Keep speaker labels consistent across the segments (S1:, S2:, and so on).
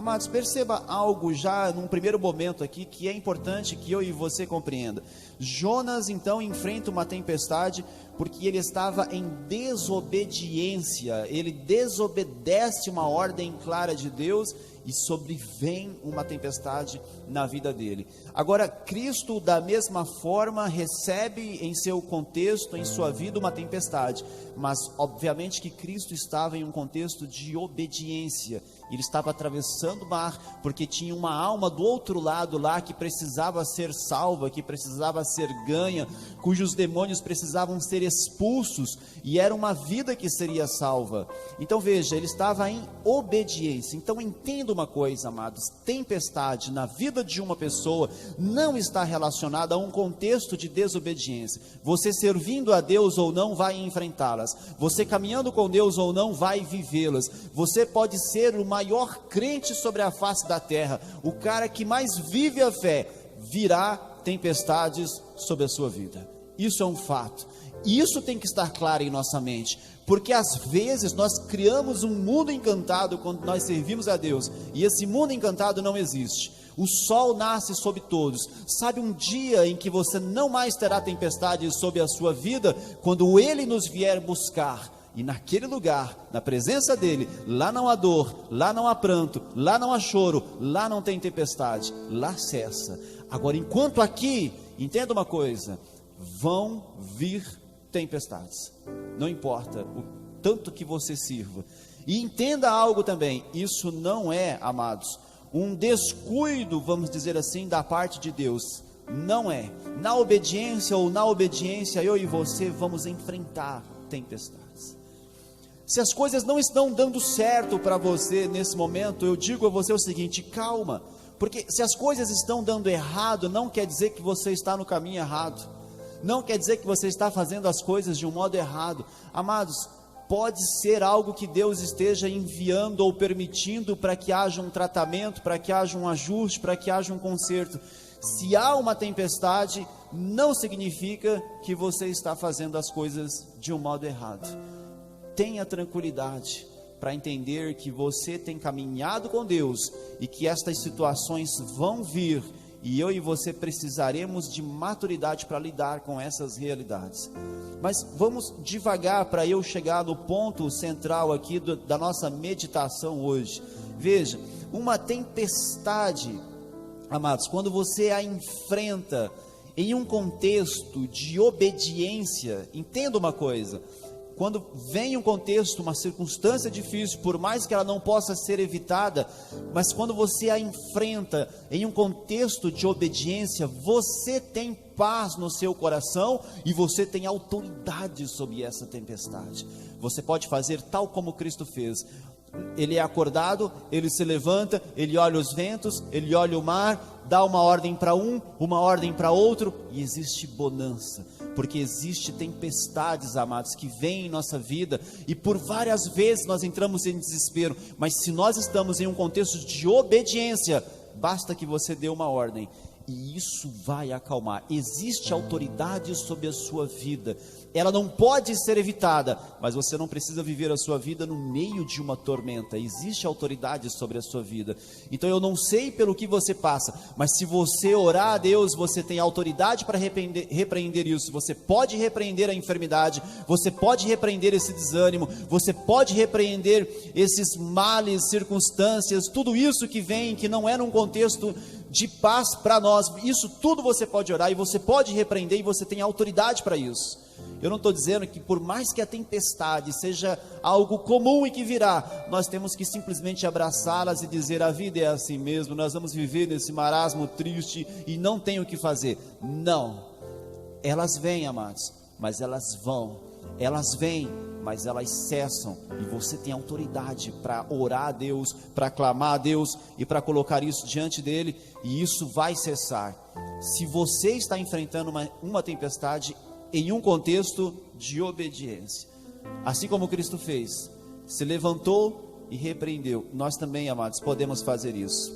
S1: Amados, perceba algo já num primeiro momento aqui que é importante que eu e você compreenda. Jonas então enfrenta uma tempestade porque ele estava em desobediência, ele desobedece uma ordem clara de Deus e sobrevém uma tempestade na vida dele. Agora, Cristo da mesma forma recebe em seu contexto, em sua vida, uma tempestade, mas obviamente que Cristo estava em um contexto de obediência. Ele estava atravessando o mar, porque tinha uma alma do outro lado lá, que precisava ser salva, que precisava ser ganha, cujos demônios precisavam ser expulsos, e era uma vida que seria salva. Então veja, ele estava em obediência. Então entenda uma coisa, amados, tempestade na vida de uma pessoa não está relacionada a um contexto de desobediência. Você servindo a Deus ou não vai enfrentá-las, você caminhando com Deus ou não vai vivê-las. Você pode ser o maior crente sobre a face da terra, o cara que mais vive a fé, virá tempestades sobre a sua vida. Isso é um fato. Isso tem que estar claro em nossa mente, porque às vezes nós criamos um mundo encantado quando nós servimos a Deus, e esse mundo encantado não existe. O sol nasce sobre todos. Sabe um dia em que você não mais terá tempestades sobre a sua vida? Quando Ele nos vier buscar. E naquele lugar, na presença dele, lá não há dor, lá não há pranto, lá não há choro, lá não tem tempestade, lá cessa. Agora, enquanto aqui, entenda uma coisa, vão vir tempestades, não importa o tanto que você sirva. E entenda algo também, isso não é, amados, um descuido, vamos dizer assim, da parte de Deus. Não é. Na obediência ou na obediência, eu e você vamos enfrentar tempestades. Se as coisas não estão dando certo para você nesse momento, eu digo a você o seguinte: calma, porque se as coisas estão dando errado, não quer dizer que você está no caminho errado, não quer dizer que você está fazendo as coisas de um modo errado. Amados, pode ser algo que Deus esteja enviando ou permitindo para que haja um tratamento, para que haja um ajuste, para que haja um conserto. Se há uma tempestade, não significa que você está fazendo as coisas de um modo errado. Tenha tranquilidade para entender que você tem caminhado com Deus e que estas situações vão vir, e eu e você precisaremos de maturidade para lidar com essas realidades. Mas vamos devagar para eu chegar no ponto central aqui da nossa meditação hoje. Veja, uma tempestade, amados, quando você a enfrenta em um contexto de obediência, entenda uma coisa: quando vem um contexto, uma circunstância difícil, por mais que ela não possa ser evitada, mas quando você a enfrenta em um contexto de obediência, você tem paz no seu coração e você tem autoridade sobre essa tempestade. Você pode fazer tal como Cristo fez. Ele é acordado, ele se levanta, ele olha os ventos, ele olha o mar, dá uma ordem para um, uma ordem para outro, e existe bonança, porque existe tempestades, amados, que vêm em nossa vida, e por várias vezes nós entramos em desespero, mas se nós estamos em um contexto de obediência, basta que você dê uma ordem, e isso vai acalmar. Existe autoridade sobre a sua vida, ela não pode ser evitada, mas você não precisa viver a sua vida no meio de uma tormenta. Existe autoridade sobre a sua vida. Então eu não sei pelo que você passa, mas se você orar a Deus, você tem autoridade para repreender isso. Você pode repreender a enfermidade, você pode repreender esse desânimo, você pode repreender esses males, circunstâncias, tudo isso que vem, que não é num contexto de paz para nós. Isso tudo você pode orar e você pode repreender, e você tem autoridade para isso. Eu não estou dizendo que por mais que a tempestade seja algo comum e que virá, nós temos que simplesmente abraçá-las e dizer: a vida é assim mesmo, nós vamos viver nesse marasmo triste e não tem o que fazer. Não, elas vêm, amados, mas elas vão, elas vêm, mas elas cessam, e você tem autoridade para orar a Deus, para clamar a Deus e para colocar isso diante dele, e isso vai cessar. Se você está enfrentando uma tempestade em um contexto de obediência, assim como Cristo fez, se levantou e repreendeu, nós também, amados, podemos fazer isso.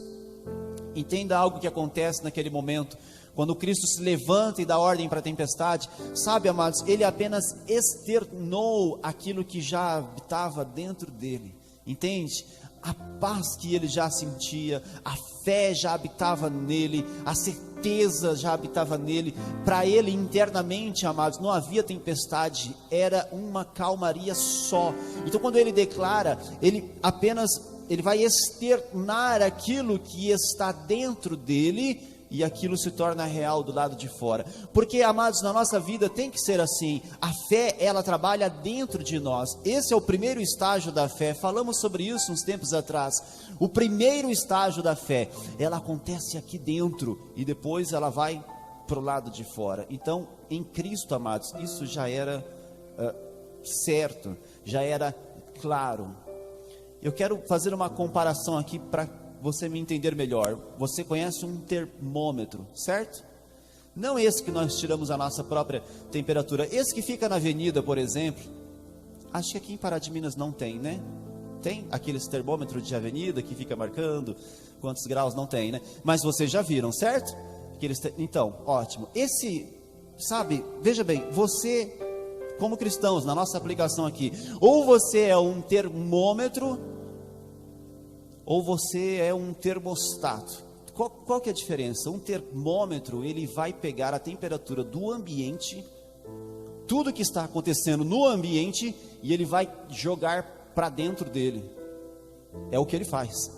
S1: Entenda algo que acontece naquele momento, quando Cristo se levanta e dá ordem para a tempestade. Sabe, amados, ele apenas externou aquilo que já habitava dentro dele, entende? a paz que ele já sentia, a fé já habitava nele, a certeza já habitava nele. Para ele internamente, amados, não havia tempestade, era uma calmaria só. Então quando ele declara, ele vai externar aquilo que está dentro dele, e aquilo se torna real do lado de fora. Porque, amados, na nossa vida tem que ser assim. A fé, ela trabalha dentro de nós. Esse é o primeiro estágio da fé. Falamos sobre isso uns tempos atrás. O primeiro estágio da fé, ela acontece aqui dentro e depois ela vai para o lado de fora. Então, em Cristo, amados, isso já era certo, já era claro. Eu quero fazer uma comparação aqui para você me entender melhor. Você conhece um termômetro, certo? Não esse que nós tiramos a nossa própria temperatura. Esse que fica na avenida, por exemplo. Acho que aqui em Pará de Minas não tem, né? Tem aqueles termômetros de avenida que fica marcando quantos graus, não tem, né? Mas vocês já viram, certo? Então, ótimo. Sabe, veja bem, você, como cristãos, na nossa aplicação aqui, ou você é um termômetro, ou você é um termostato. Qual que é a diferença? Um termômetro, ele vai pegar a temperatura do ambiente, tudo que está acontecendo no ambiente, e ele vai jogar para dentro dele. É o que ele faz,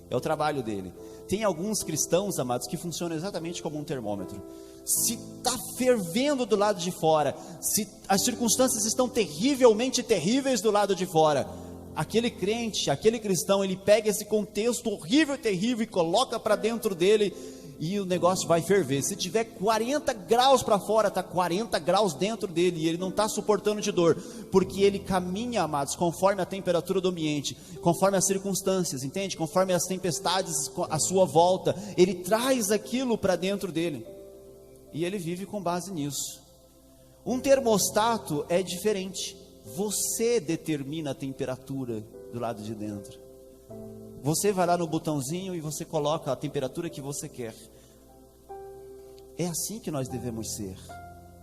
S1: é o trabalho dele. Tem alguns cristãos, amados, que funcionam exatamente como um termômetro. Se está fervendo do lado de fora, se as circunstâncias estão terrivelmente terríveis do lado de fora, aquele crente, aquele cristão, ele pega esse contexto horrível e terrível e coloca para dentro dele, e o negócio vai ferver. Se tiver 40 graus para fora, está 40 graus dentro dele, e ele não está suportando de dor, porque ele caminha, amados, conforme a temperatura do ambiente, conforme as circunstâncias, entende? Conforme as tempestades à sua volta, ele traz aquilo para dentro dele, e ele vive com base nisso. Um termostato é diferente. Você determina a temperatura do lado de dentro. Você vai lá no botãozinho e você coloca a temperatura que você quer. É assim que nós devemos ser,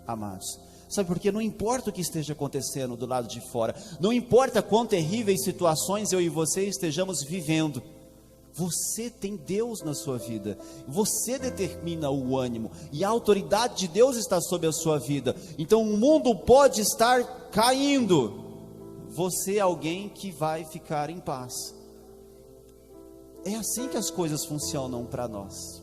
S1: amados. Sabe por quê? Não importa o que esteja acontecendo do lado de fora, não importa quão terríveis situações eu e você estejamos vivendo, você tem Deus na sua vida, você determina o ânimo, e a autoridade de Deus está sobre a sua vida. Então o mundo pode estar caindo, você é alguém que vai ficar em paz. É assim que as coisas funcionam para nós.